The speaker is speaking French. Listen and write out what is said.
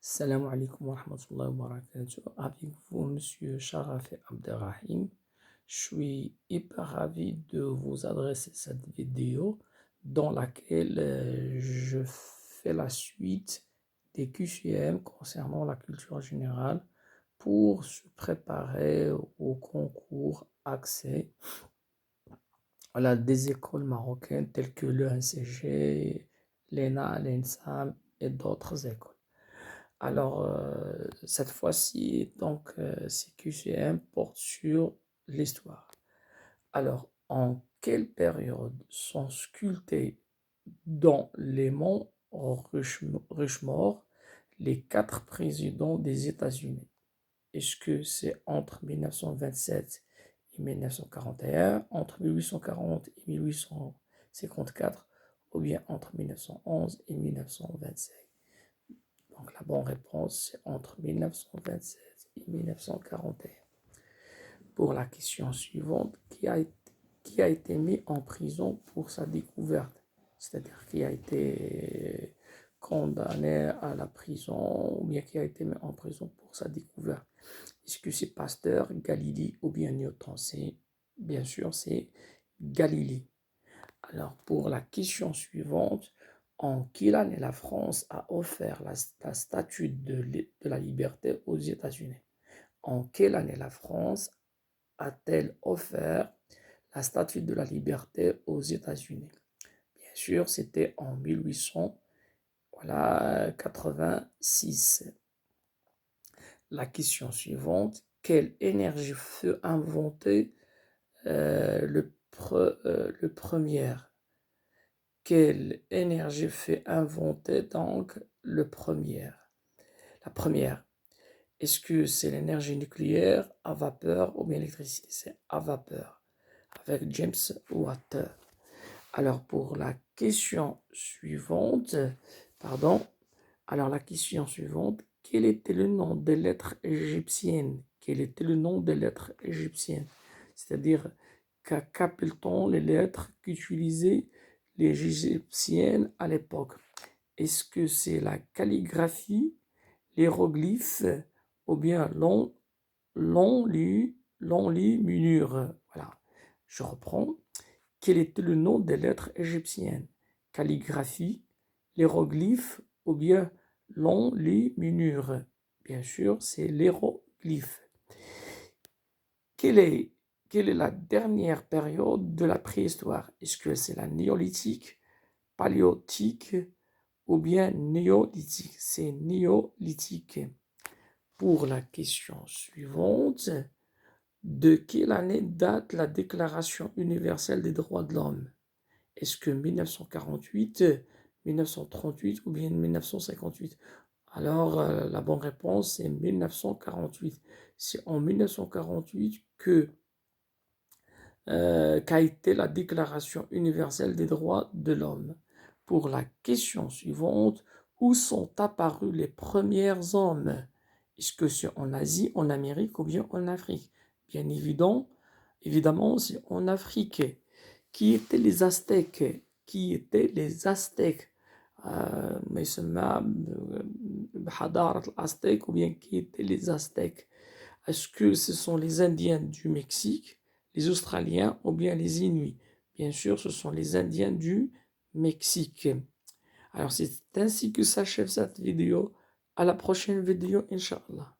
Salam alaikum wa rahmatullahi wa barakatuh. Avec vous, Monsieur Sharaf Abderrahim. Je suis hyper ravi de vous adresser cette vidéo dans laquelle je fais la suite des QCM concernant la culture générale pour se préparer au concours accès des écoles marocaines telles que l'ENCG, l'ENA, l'ENSAM et d'autres écoles. Alors, cette fois-ci, donc, CQCM porte sur l'histoire. Alors, en quelle période sont sculptés dans les monts Rushmore les 4 présidents des États-Unis? Est-ce que c'est entre 1927 et 1941, entre 1840 et 1854, ou bien entre 1911 et 1925? Donc la bonne réponse, c'est entre 1927 et 1941. Pour la question suivante, qui a été mis en prison pour sa découverte? C'est-à-dire qui a été condamné à la prison ou bien qui a été mis en prison pour sa découverte? Est-ce que c'est Pasteur, Galilée ou bien Newton? Bien sûr, c'est Galilée. Alors, pour la question suivante, en quelle année la France a offert la statue de la liberté aux États-Unis? En quelle année la France a-t-elle offert la statue de la liberté aux États-Unis? Bien sûr, c'était en 1886. La question suivante, quelle énergie fut inventée le premier? Quelle énergie fut inventée donc la première? Est-ce que c'est l'énergie nucléaire, à vapeur ou bien l'électricité? C'est à vapeur, avec James Watt. Alors pour la question suivante, quel était le nom des lettres égyptiennes? Quel était le nom des lettres égyptiennes? C'est-à-dire, qu'appelle-t-on les lettres qu'utilisaient les Égyptiennes à l'époque? Est-ce que c'est la calligraphie, l'hiéroglyphe ou bien l'enluminure? Voilà, je reprends. Quel était le nom des lettres égyptiennes? Calligraphie, l'hiéroglyphe ou bien l'enluminure? Bien sûr, c'est l'hiéroglyphe. Quelle est la dernière période de la préhistoire? Est-ce que c'est la néolithique, paléolithique ou bien néolithique? C'est néolithique. Pour la question suivante, de quelle année date la Déclaration universelle des droits de l'homme? Est-ce que 1948, 1938 ou bien 1958? Alors, la bonne réponse, c'est 1948. C'est en 1948 qu'a été la Déclaration universelle des droits de l'homme. Pour la question suivante, où sont apparus les premiers hommes? Est-ce que c'est en Asie, en Amérique ou bien en Afrique? Bien évidemment, c'est en Afrique. Qui étaient les Aztèques? Qui étaient les Aztèques? ما يسمى بحضارة الأزتèques ou bien qui étaient les Aztèques? Est-ce que ce sont les Indiens du Mexique, les Australiens ou bien les Inuits? Bien sûr, ce sont les Indiens du Mexique. Alors, c'est ainsi que s'achève cette vidéo. À la prochaine vidéo, Inch'Allah.